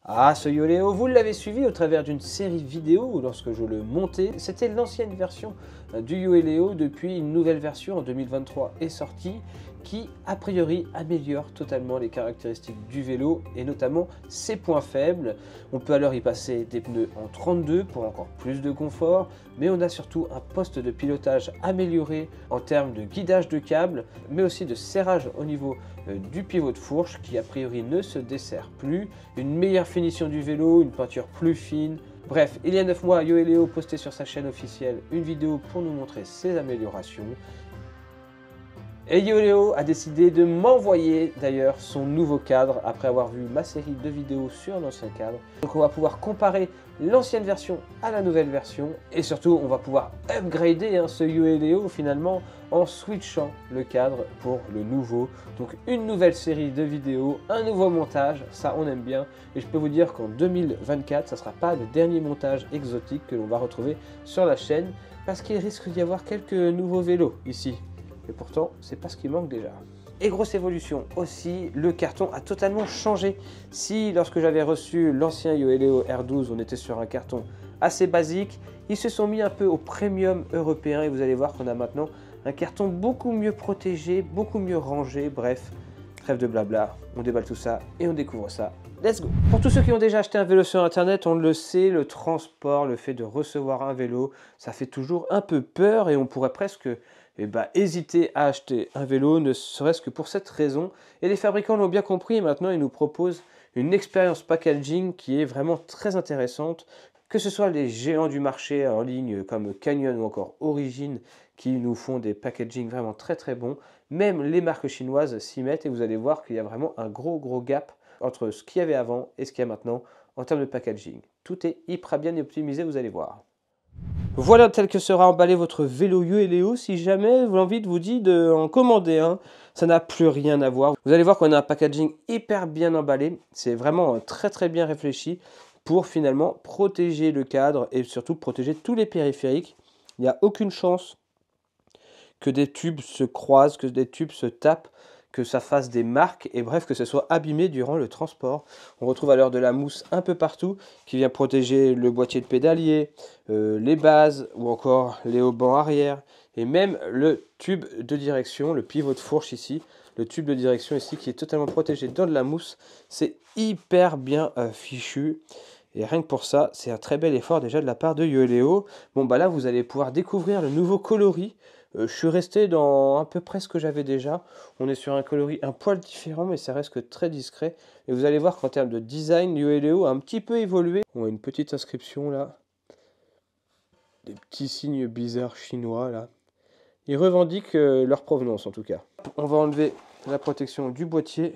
Ah, ce Yoléo, vous l'avez suivi au travers d'une série vidéo où lorsque je le montais, c'était l'ancienne version du Yoléo. Depuis, une nouvelle version en 2023 est sortie qui, a priori, améliore totalement les caractéristiques du vélo et notamment ses points faibles. On peut alors y passer des pneus en 32 pour encore plus de confort, mais on a surtout un poste de pilotage amélioré en termes de guidage de câble, mais aussi de serrage au niveau du pivot de fourche qui a priori ne se dessert plus, une meilleure finition du vélo, une peinture plus fine. Bref, il y a 9 mois, Yoeleo postait sur sa chaîne officielle une vidéo pour nous montrer ses améliorations. Et Yoléo a décidé de m'envoyer d'ailleurs son nouveau cadre après avoir vu ma série de vidéos sur l'ancien cadre. Donc on va pouvoir comparer l'ancienne version à la nouvelle version et surtout on va pouvoir upgrader ce Yoléo finalement en switchant le cadre pour le nouveau. Donc une nouvelle série de vidéos, un nouveau montage, ça on aime bien. Et je peux vous dire qu'en 2024, ça ne sera pas le dernier montage exotique que l'on va retrouver sur la chaîne parce qu'il risque d'y avoir quelques nouveaux vélos ici. Et pourtant, c'est pas ce qui manque déjà. Et grosse évolution aussi, le carton a totalement changé. Si lorsque j'avais reçu l'ancien Yoeleo R12, on était sur un carton assez basique, ils se sont mis un peu au premium européen et vous allez voir qu'on a maintenant un carton beaucoup mieux protégé, beaucoup mieux rangé, bref, trêve de blabla, on déballe tout ça et on découvre ça. Let's go! Pour tous ceux qui ont déjà acheté un vélo sur internet, on le sait, le transport, le fait de recevoir un vélo, ça fait toujours un peu peur et on pourrait presque hésiter à acheter un vélo, ne serait-ce que pour cette raison. Et les fabricants l'ont bien compris et maintenant ils nous proposent une expérience packaging qui est vraiment très intéressante. Que ce soit les géants du marché en ligne comme Canyon ou encore Origin qui nous font des packaging vraiment très très bons, même les marques chinoises s'y mettent et vous allez voir qu'il y a vraiment un gros gap entre ce qu'il y avait avant et ce qu'il y a maintenant en termes de packaging. Tout est hyper bien optimisé, vous allez voir. Voilà tel que sera emballé votre vélo Yoeleo. Si jamais l'envie vous dit d'en commander un, ça n'a plus rien à voir. Vous allez voir qu'on a un packaging hyper bien emballé. C'est vraiment très bien réfléchi pour finalement protéger le cadre et surtout protéger tous les périphériques. Il n'y a aucune chance que des tubes se croisent, que des tubes se tapent, que ça fasse des marques et bref que ce soit abîmé durant le transport. On retrouve alors de la mousse un peu partout qui vient protéger le boîtier de pédalier, les bases ou encore les haubans arrière et même le tube de direction, le pivot de fourche ici, le tube de direction ici qui est totalement protégé dans de la mousse. C'est hyper bien fichu. Et rien que pour ça, c'est un très bel effort déjà de la part de Yoeleo. Bon bah là vous allez pouvoir découvrir le nouveau coloris. Je suis resté dans à peu près ce que j'avais déjà. On est sur un coloris un poil différent, mais ça reste que très discret. Et vous allez voir qu'en termes de design, Yoeleo a un petit peu évolué. On a une petite inscription là. Des petits signes bizarres chinois là. Ils revendiquent leur provenance en tout cas. On va enlever la protection du boîtier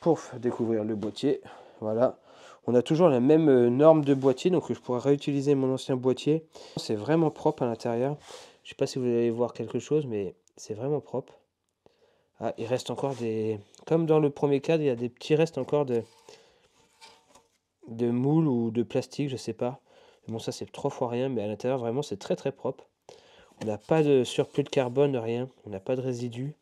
pour découvrir le boîtier. Voilà. On a toujours la même norme de boîtier, donc je pourrais réutiliser mon ancien boîtier. C'est vraiment propre à l'intérieur. Je ne sais pas si vous allez voir quelque chose, mais c'est vraiment propre. Ah, il reste encore des... Comme dans le premier cadre, il y a des petits restes encore de moules ou de plastique, je ne sais pas. Bon, ça c'est 3 fois rien, mais à l'intérieur, vraiment, c'est très propre. On n'a pas de surplus de carbone, rien. On n'a pas de résidus.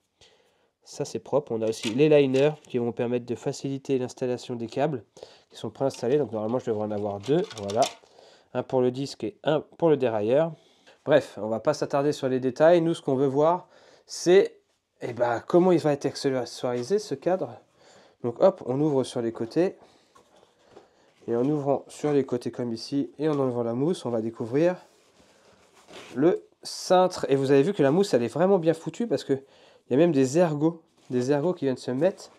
Ça c'est propre. On a aussi les liners qui vont permettre de faciliter l'installation des câbles qui sont préinstallés. Donc normalement je devrais en avoir 2. Voilà. Un pour le disque et un pour le dérailleur. Bref, on va pas s'attarder sur les détails. Nous ce qu'on veut voir c'est comment il va être accessoirisé ce cadre. Donc hop, on ouvre sur les côtés. Et en ouvrant sur les côtés comme ici et en enlevant la mousse, on va découvrir le cintre. Et vous avez vu que la mousse elle est vraiment bien foutue parce que il y a même des ergots qui viennent se mettre.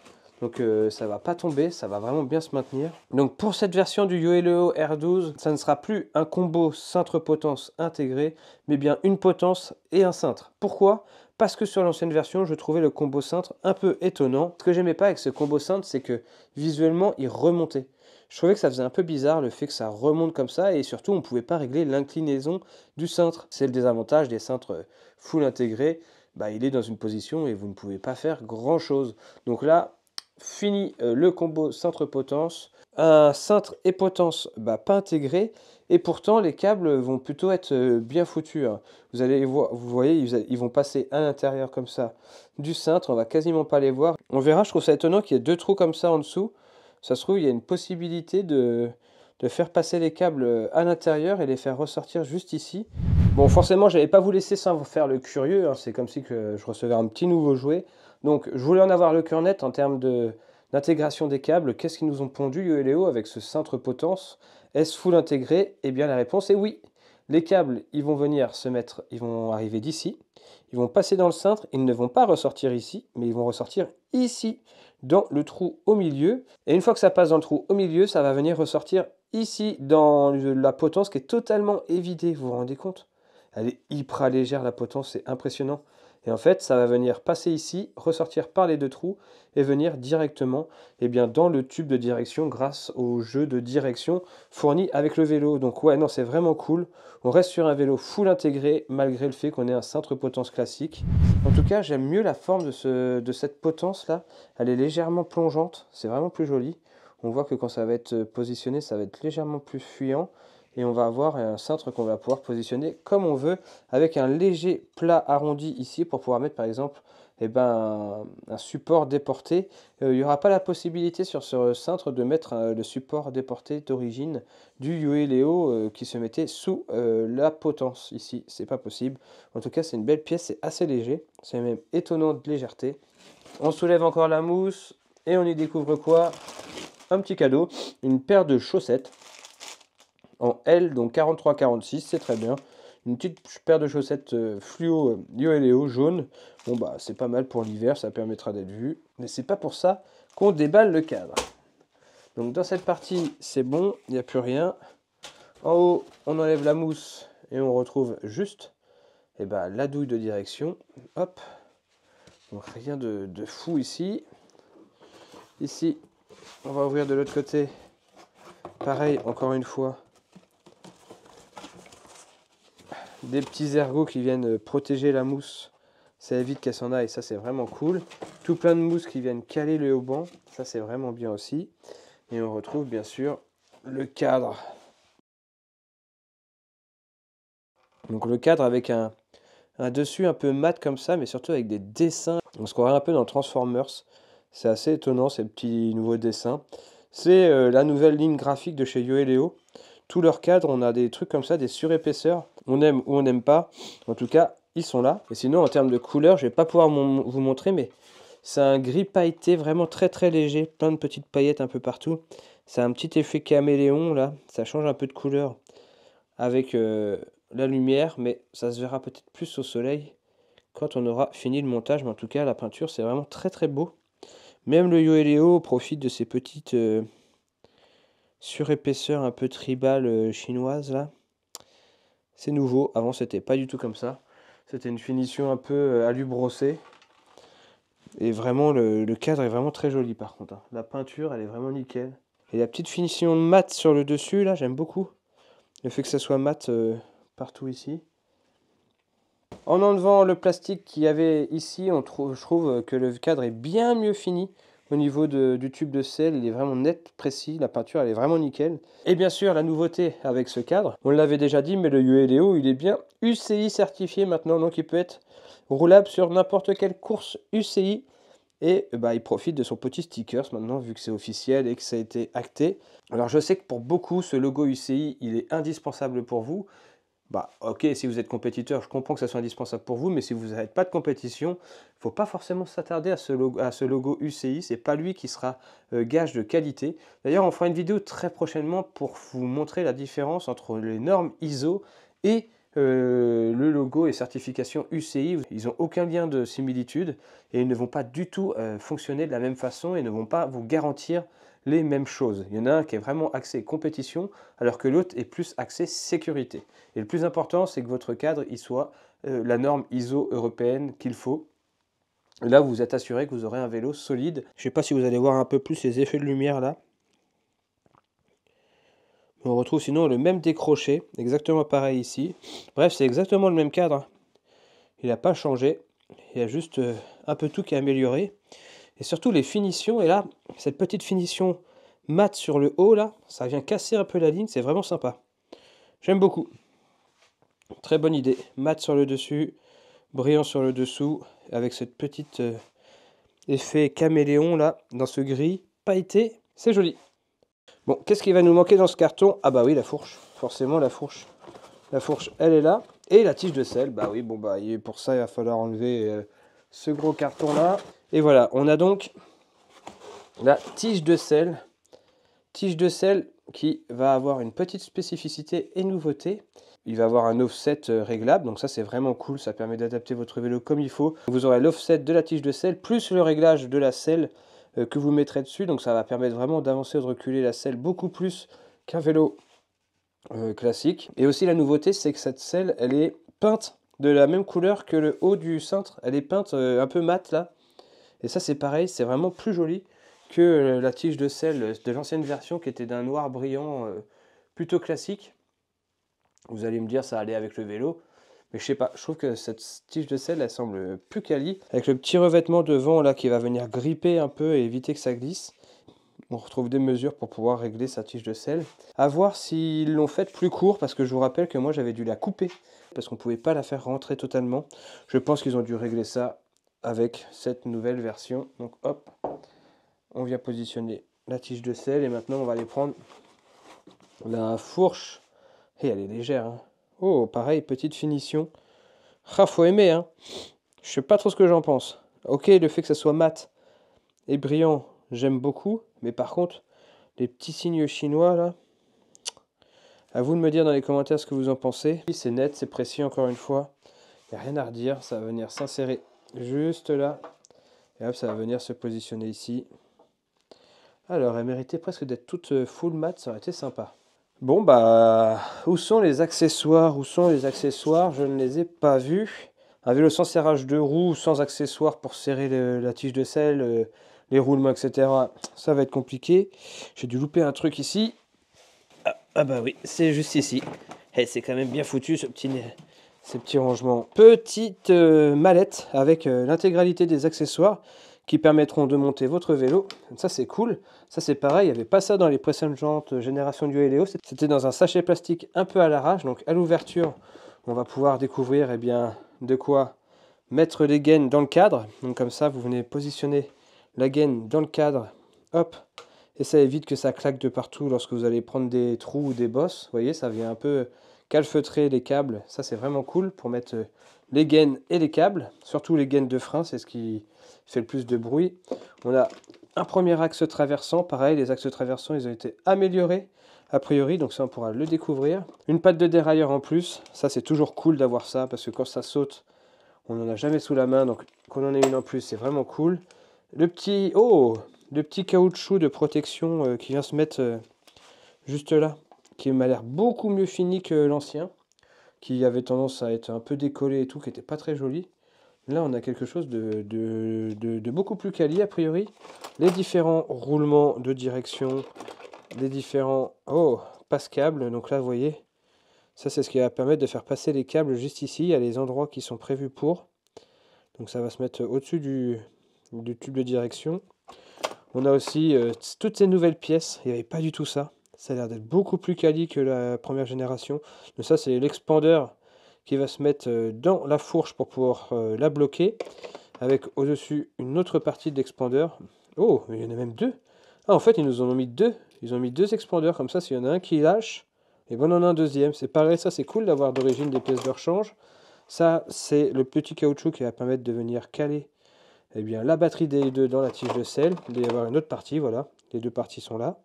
Donc ça va pas tomber, ça va vraiment bien se maintenir. Donc pour cette version du Yoeleo R12, ça ne sera plus un combo cintre-potence intégré, mais bien une potence et un cintre. Pourquoi? Parce que sur l'ancienne version, je trouvais le combo cintre un peu étonnant. Ce que j'aimais pas avec ce combo cintre, c'est que visuellement, il remontait. Je trouvais que ça faisait un peu bizarre le fait que ça remonte comme ça et surtout on ne pouvait pas régler l'inclinaison du cintre. C'est le désavantage des cintres full intégrés. Il est dans une position et vous ne pouvez pas faire grand chose. Donc là, fini le combo cintre-potence. Un cintre et potence pas intégré. Et pourtant, les câbles vont plutôt être bien foutus. Vous allez voir, vous voyez, ils vont passer à l'intérieur comme ça du cintre. On va quasiment pas les voir. On verra, je trouve ça étonnant qu'il y ait 2 trous comme ça en dessous. Ça se trouve, il y a une possibilité de faire passer les câbles à l'intérieur et les faire ressortir juste ici. Bon, forcément, je n'allais pas vous laisser sans vous faire le curieux, hein. C'est comme si que je recevais un petit nouveau jouet. Donc, je voulais en avoir le cœur net en termes d'intégration des câbles. Qu'est-ce qu'ils nous ont pondu, Yo et Léo, avec ce cintre potence? Est-ce full intégré? Eh bien, la réponse est oui. Les câbles, ils vont venir se mettre, ils vont arriver d'ici. Ils vont passer dans le cintre, ils ne vont pas ressortir ici, mais ils vont ressortir ici, dans le trou au milieu. Et une fois que ça passe dans le trou au milieu, ça va venir ressortir ici, dans la potence qui est totalement évidée. Vous vous rendez compte? Elle est hyper légère, la potence, c'est impressionnant. Et en fait, ça va venir passer ici, ressortir par les deux trous et venir directement dans le tube de direction grâce au jeu de direction fourni avec le vélo. Donc ouais, non, c'est vraiment cool. On reste sur un vélo full intégré malgré le fait qu'on ait un cintre potence classique. En tout cas, j'aime mieux la forme de cette potence là. Elle est légèrement plongeante, c'est vraiment plus joli. On voit que quand ça va être positionné, ça va être légèrement plus fuyant. Et on va avoir un cintre qu'on va pouvoir positionner comme on veut, avec un léger plat arrondi ici pour pouvoir mettre par exemple un support déporté. Il n'y aura pas la possibilité sur ce cintre de mettre le support déporté d'origine du Yo et Léo qui se mettait sous la potence ici. C'est pas possible. En tout cas, c'est une belle pièce, c'est assez léger. C'est même étonnant de légèreté. On soulève encore la mousse et on y découvre quoi? Un petit cadeau, une paire de chaussettes. En L, donc 43-46, c'est très bien. Une petite paire de chaussettes fluo Yo et Léo jaune. Bon bah c'est pas mal pour l'hiver, ça permettra d'être vu. Mais c'est pas pour ça qu'on déballe le cadre. Donc dans cette partie, c'est bon, il n'y a plus rien. En haut, on enlève la mousse et on retrouve juste la douille de direction. Hop. Donc rien de fou ici. Ici, on va ouvrir de l'autre côté. Pareil, encore une fois. Des petits ergots qui viennent protéger la mousse, ça évite qu'elle s'en aille, ça c'est vraiment cool. Tout plein de mousse qui viennent caler le haut-banc, ça c'est vraiment bien aussi. Et on retrouve bien sûr le cadre. Donc le cadre avec un dessus un peu mat comme ça, mais surtout avec des dessins. On se croirait un peu dans Transformers. C'est assez étonnant ces petits nouveaux dessins. C'est la nouvelle ligne graphique de chez Yo et Léo. Tous leurs cadres, on a des trucs comme ça, des surépaisseurs. On aime ou on n'aime pas. En tout cas, ils sont là. Et sinon, en termes de couleur, je vais pas pouvoir vous montrer, mais c'est un gris pailleté vraiment très très léger. Plein de petites paillettes un peu partout. C'est un petit effet caméléon là. Ça change un peu de couleur avec la lumière, mais ça se verra peut-être plus au soleil quand on aura fini le montage. Mais en tout cas, la peinture, c'est vraiment très très beau. Même le Yo et Léo profite de ces petites surépaisseurs un peu tribales chinoises là. C'est nouveau, avant c'était pas du tout comme ça. C'était une finition un peu alu brossé. Et vraiment le cadre est vraiment très joli par contre, hein. La peinture elle est vraiment nickel. Et la petite finition mat sur le dessus là, j'aime beaucoup. Le fait que ça soit mat partout ici. En enlevant le plastique qu'il y avait ici, je trouve que le cadre est bien mieux fini. Au niveau du tube de sel, il est vraiment net, précis. La peinture, elle est vraiment nickel. Et bien sûr, la nouveauté avec ce cadre, on l'avait déjà dit, mais le Yo et Léo, il est bien UCI certifié maintenant. Donc, il peut être roulable sur n'importe quelle course UCI. Et il profite de son petit sticker maintenant, vu que c'est officiel et que ça a été acté. Alors, je sais que pour beaucoup, ce logo UCI, il est indispensable pour vous. Ok, si vous êtes compétiteur, je comprends que ça soit indispensable pour vous, mais si vous n'êtes pas de compétition, il ne faut pas forcément s'attarder à ce logo UCI, c'est pas lui qui sera gage de qualité. D'ailleurs, on fera une vidéo très prochainement pour vous montrer la différence entre les normes ISO et le logo et certification UCI. Ils n'ont aucun lien de similitude et ils ne vont pas du tout fonctionner de la même façon et ne vont pas vous garantir les mêmes choses. Il y en a un qui est vraiment axé compétition, alors que l'autre est plus axé sécurité. Et le plus important, c'est que votre cadre il soit la norme ISO européenne qu'il faut. Là, vous êtes assuré que vous aurez un vélo solide. Je ne sais pas si vous allez voir un peu plus les effets de lumière là. On retrouve sinon le même décroché, exactement pareil ici. Bref, c'est exactement le même cadre. Il n'a pas changé. Il y a juste un peu tout qui est amélioré. Et surtout les finitions, et là, cette petite finition mat sur le haut, là, ça vient casser un peu la ligne, c'est vraiment sympa. J'aime beaucoup. Très bonne idée. Mat sur le dessus, brillant sur le dessous, avec cette petite effet caméléon, là, dans ce gris pailleté. C'est joli. Bon, qu'est-ce qui va nous manquer dans ce carton? Ah bah oui, la fourche. Forcément, la fourche. La fourche, elle est là. Et la tige de sel. Bah oui, bon bah pour ça, il va falloir enlever ce gros carton-là. Et voilà, on a donc la tige de sel. Tige de sel qui va avoir une petite spécificité et nouveauté. Il va avoir un offset réglable, donc ça c'est vraiment cool, ça permet d'adapter votre vélo comme il faut. Vous aurez l'offset de la tige de selle, plus le réglage de la selle que vous mettrez dessus, donc ça va permettre vraiment d'avancer ou de reculer la selle beaucoup plus qu'un vélo classique. Et aussi la nouveauté, c'est que cette selle, elle est peinte de la même couleur que le haut du cintre, elle est peinte un peu mat là. Et ça c'est pareil, c'est vraiment plus joli que la tige de selle de l'ancienne version qui était d'un noir brillant plutôt classique. Vous allez me dire ça allait avec le vélo, mais je sais pas, je trouve que cette tige de sel elle semble plus quali, avec le petit revêtement devant là qui va venir gripper un peu et éviter que ça glisse. On retrouve des mesures pour pouvoir régler sa tige de sel. À voir s'ils l'ont faite plus court, parce que je vous rappelle que moi j'avais dû la couper, parce qu'on ne pouvait pas la faire rentrer totalement. Je pense qu'ils ont dû régler ça avec cette nouvelle version. Donc hop, on vient positionner la tige de sel et maintenant on va aller prendre la fourche. Et elle est légère, hein. Oh, pareil, petite finition. Ah, faut aimer, hein. Je sais pas trop ce que j'en pense. Ok, le fait que ça soit mat et brillant, j'aime beaucoup. Mais par contre, les petits signes chinois, là, à vous de me dire dans les commentaires ce que vous en pensez. C'est net, c'est précis, encore une fois. Il n'y a rien à redire, ça va venir s'insérer juste là. Et hop, ça va venir se positionner ici. Alors, elle méritait presque d'être toute full mat, ça aurait été sympa. Bon bah, où sont les accessoires? Où sont les accessoires? Je ne les ai pas vus. Un vélo sans serrage de roues, sans accessoires pour serrer la tige de selle, les roulements, etc. Ça va être compliqué. J'ai dû louper un truc ici. Ah bah oui, c'est juste ici. Et c'est quand même bien foutu ces petits rangements. Petite mallette avec l'intégralité des accessoires qui permettront de monter votre vélo. Ça c'est cool. Ça c'est pareil, il n'y avait pas ça dans les précédentes générations du Héléo. C'était dans un sachet plastique un peu à l'arrache. Donc à l'ouverture, on va pouvoir découvrir bien, de quoi mettre les gaines dans le cadre. Donc comme ça, vous venez positionner la gaine dans le cadre. Hop. Et ça évite que ça claque de partout lorsque vous allez prendre des trous ou des bosses. Vous voyez, ça vient un peu calfeutrer les câbles. Ça c'est vraiment cool pour mettre les gaines et les câbles. Surtout les gaines de frein, c'est ce qui fait le plus de bruit. On a un premier axe traversant. Pareil, les axes traversants, ils ont été améliorés a priori. Donc ça, on pourra le découvrir. Une patte de dérailleur en plus. Ça, c'est toujours cool d'avoir ça parce que quand ça saute, on n'en a jamais sous la main. Donc qu'on en ait une en plus, c'est vraiment cool. Le petit caoutchouc de protection qui vient se mettre juste là, qui m'a l'air beaucoup mieux fini que l'ancien, qui avait tendance à être un peu décollé et tout, qui n'était pas très joli. Là, on a quelque chose de beaucoup plus quali, a priori. Les différents roulements de direction, les différents passe-câbles. Donc là, vous voyez, ça, c'est ce qui va permettre de faire passer les câbles juste ici. Il y a les endroits qui sont prévus pour. Donc ça va se mettre au-dessus du tube de direction. On a aussi toutes ces nouvelles pièces. Il n'y avait pas du tout ça. Ça a l'air d'être beaucoup plus quali que la première génération. Donc ça, c'est l'expandeur qui va se mettre dans la fourche pour pouvoir la bloquer. Avec au-dessus une autre partie de l'expandeur. Oh, il y en a même deux. Ah, en fait, ils nous en ont mis deux. Ils ont mis deux expandeurs. Comme ça, s'il y en a un qui lâche, et ben on en a un deuxième. C'est pareil, ça c'est cool d'avoir d'origine des pièces de rechange. Ça, c'est le petit caoutchouc qui va permettre de venir caler la batterie des deux dans la tige de sel. Il doit y avoir une autre partie, voilà. Les deux parties sont là.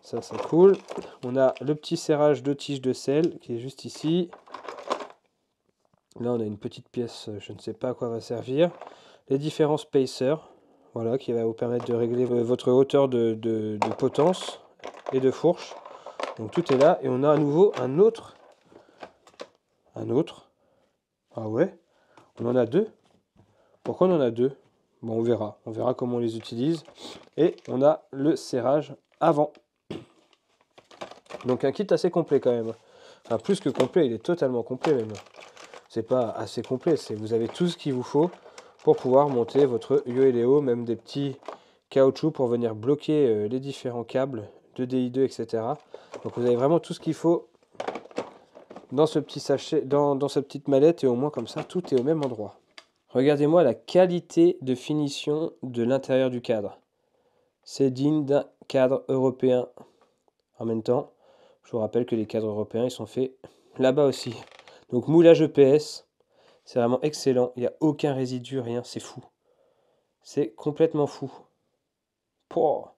Ça, c'est cool. On a le petit serrage de tige de sel qui est juste ici. Là, on a une petite pièce, je ne sais pas à quoi va servir. Les différents spacers, voilà, qui va vous permettre de régler votre hauteur de potence et de fourche. Donc tout est là. Et on a à nouveau un autre. Ah ouais, on en a deux. Pourquoi on en a deux? Bon, on verra comment on les utilise. Et on a le serrage avant. Donc un kit assez complet quand même. Enfin, plus que complet, il est totalement complet même. C'est pas assez complet, vous avez tout ce qu'il vous faut pour pouvoir monter votre Yoeleo, même des petits caoutchoucs pour venir bloquer les différents câbles de DI2, etc. Donc vous avez vraiment tout ce qu'il faut dans ce petit sachet, dans cette petite mallette, et au moins comme ça, tout est au même endroit. Regardez-moi la qualité de finition de l'intérieur du cadre. C'est digne d'un cadre européen en même temps. Je vous rappelle que les cadres européens, ils sont faits là-bas aussi. Donc moulage EPS, c'est vraiment excellent. Il n'y a aucun résidu, rien, c'est fou. C'est complètement fou. Pouah.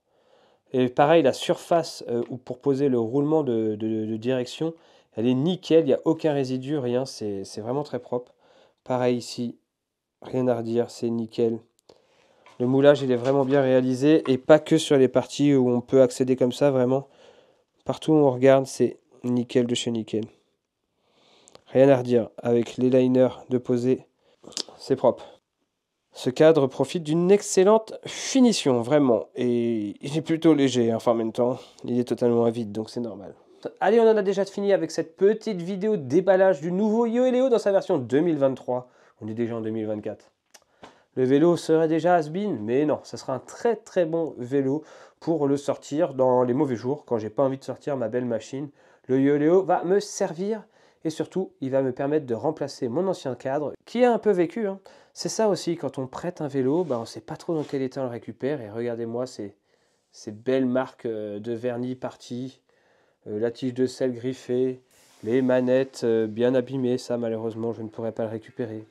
Et pareil, la surface pour poser le roulement de direction, elle est nickel, il n'y a aucun résidu, rien, c'est vraiment très propre. Pareil ici, rien à redire, c'est nickel. Le moulage, il est vraiment bien réalisé, et pas que sur les parties où on peut accéder comme ça, vraiment. Partout où on regarde, c'est nickel de chez nickel. Rien à redire, avec les liners de poser, c'est propre. Ce cadre profite d'une excellente finition, vraiment. Et il est plutôt léger, enfin en même temps, il est totalement à vide, donc c'est normal. Allez, on en a déjà fini avec cette petite vidéo déballage du nouveau Yoeleo dans sa version 2023. On est déjà en 2024. Le vélo serait déjà has-been, mais non, ça sera un très très bon vélo pour le sortir dans les mauvais jours, quand j'ai pas envie de sortir ma belle machine. Le Yoeleo va me servir et surtout, il va me permettre de remplacer mon ancien cadre qui a un peu vécu. Hein. C'est ça aussi, quand on prête un vélo, on ne sait pas trop dans quel état on le récupère. Et regardez-moi ces belles marques de vernis parties, la tige de sel griffée, les manettes bien abîmées. Ça, malheureusement, je ne pourrai pas le récupérer.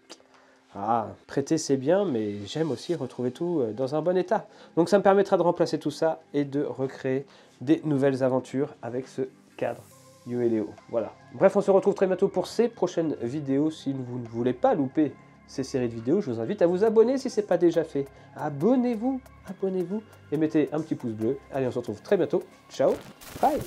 Ah, prêter c'est bien, mais j'aime aussi retrouver tout dans un bon état. Donc ça me permettra de remplacer tout ça et de recréer des nouvelles aventures avec ce cadre Yoeleo. Voilà. Bref, on se retrouve très bientôt pour ces prochaines vidéos. Si vous ne voulez pas louper ces séries de vidéos, je vous invite à vous abonner si ce n'est pas déjà fait. Abonnez-vous, abonnez-vous et mettez un petit pouce bleu. Allez, on se retrouve très bientôt. Ciao, bye.